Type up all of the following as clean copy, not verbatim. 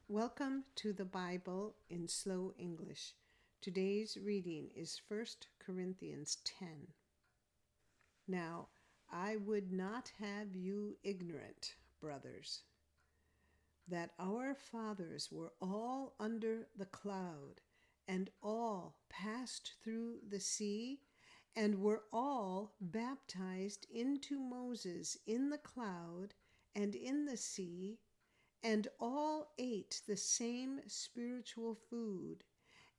Welcome to the Bible in Slow English. Today's reading is 1 Corinthians 10. Now, I would not have you ignorant, brothers, that our fathers were all under the cloud, and all passed through the sea, and were all baptized into Moses in the cloud and in the sea, and all ate the same spiritual food,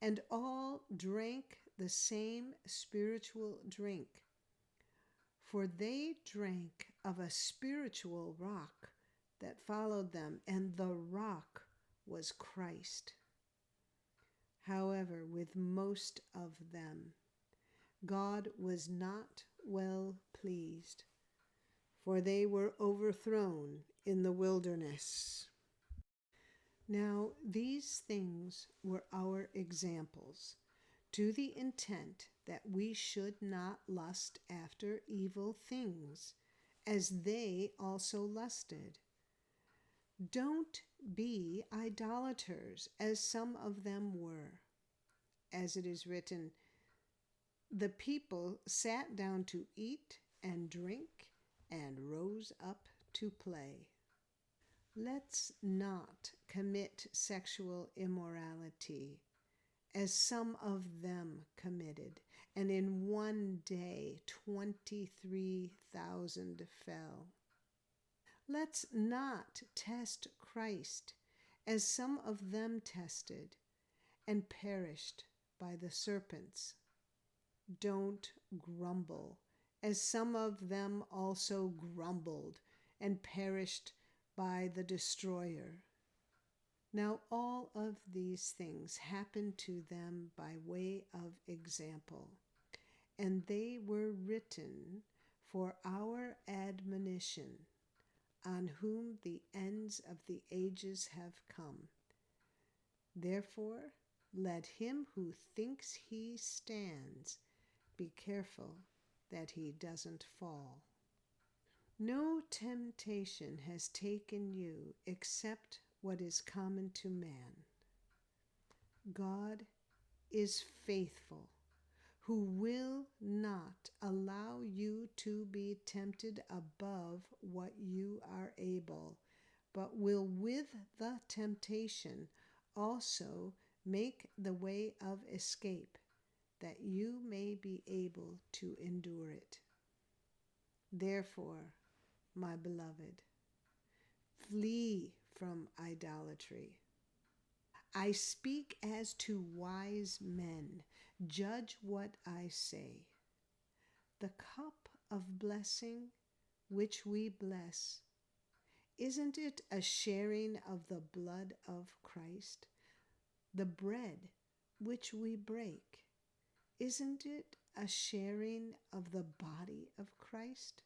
and all drank the same spiritual drink. For they drank of a spiritual rock that followed them, and the rock was Christ. However, with most of them, God was not well pleased, for they were overthrown in the wilderness. Now, these things were our examples, to the intent that we should not lust after evil things, as they also lusted. Don't be idolaters, as some of them were. As it is written, the people sat down to eat and drink and rose up to play. Let's not commit sexual immorality, as some of them committed, and in one day 23,000 fell. Let's not test Christ, as some of them tested, and perished by the serpents. Don't grumble, as some of them also grumbled, and perished by the destroyer. Now all of these things happened to them by way of example, and they were written for our admonition, on whom the ends of the ages have come. Therefore, let him who thinks he stands be careful that he doesn't fall. No temptation has taken you except what is common to man. God is faithful, who will not allow you to be tempted above what you are able, but will with the temptation also make the way of escape, that you may be able to endure it. Therefore, my beloved, flee from idolatry. I speak as to wise men. Judge what I say. The cup of blessing which we bless, isn't it a sharing of the blood of Christ? The bread which we break, isn't it a sharing of the body of Christ?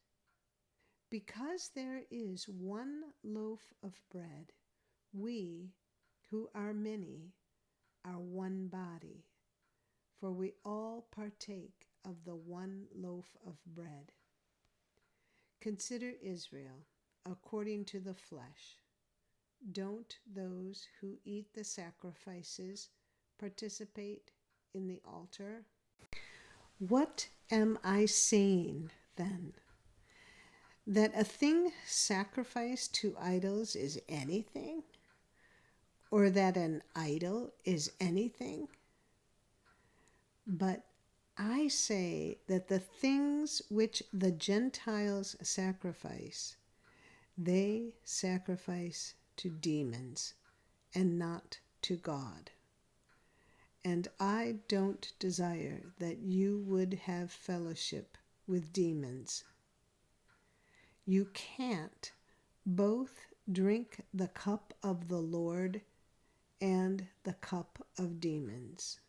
Because there is one loaf of bread, we, who are many, are one body, for we all partake of the one loaf of bread. Consider Israel according to the flesh. Don't those who eat the sacrifices participate in the altar? What am I saying then? That a thing sacrificed to idols is anything? Or that an idol is anything? But I say that the things which the Gentiles sacrifice, they sacrifice to demons and not to God. And I don't desire that you would have fellowship with demons. You can't both drink the cup of the Lord and the cup of demons.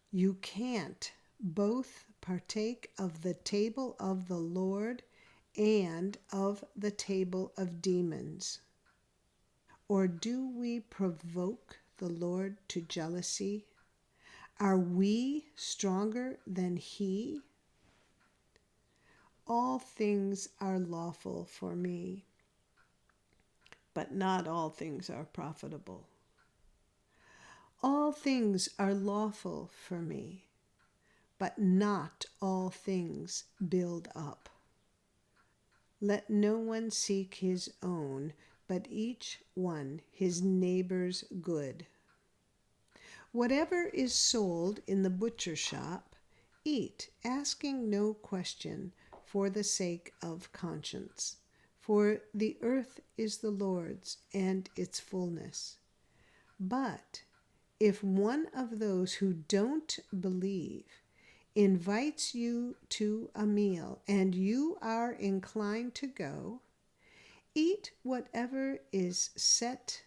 You can't both partake of the table of the Lord and of the table of demons. Or do we provoke the Lord to jealousy? Are we stronger than he? All things are lawful for me, but not all things are profitable. All things are lawful for me, but not all things build up. Let no one seek his own, but each one his neighbor's good. Whatever is sold in the butcher shop, eat, asking no question, for the sake of conscience. For the earth is the Lord's and its fullness. But if one of those who don't believe invites you to a meal and you are inclined to go, eat whatever is set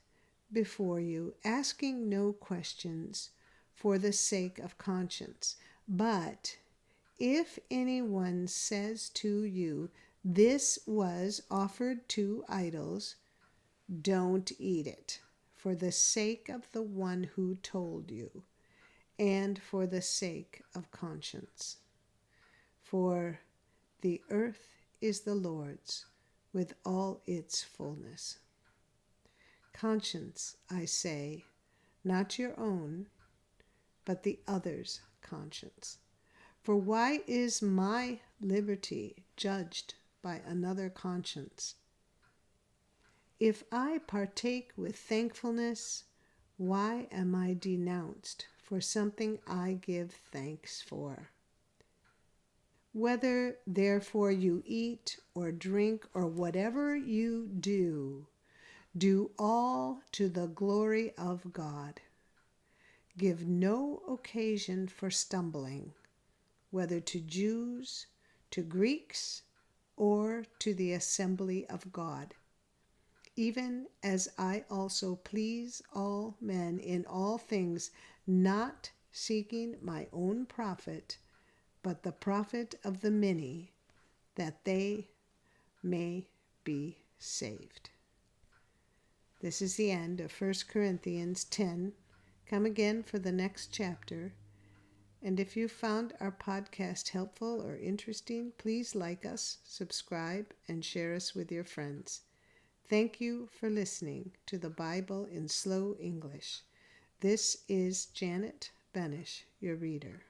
before you, asking no questions for the sake of conscience. But if anyone says to you, "This was offered to idols," don't eat it for the sake of the one who told you and for the sake of conscience. For the earth is the Lord's with all its fullness. Conscience, I say, not your own, but the other's conscience. For why is my liberty judged by another conscience? If I partake with thankfulness, why am I denounced for something I give thanks for? Whether therefore you eat or drink or whatever you do, do all to the glory of God. Give no occasion for stumbling, whether to Jews, to Greeks, or to the assembly of God, even as I also please all men in all things, not seeking my own profit, but the profit of the many, that they may be saved. This is the end of 1 Corinthians 10. Come again for the next chapter. And if you found our podcast helpful or interesting, please like us, subscribe, and share us with your friends. Thank you for listening to the Bible in Slow English. This is Janet Benish, your reader.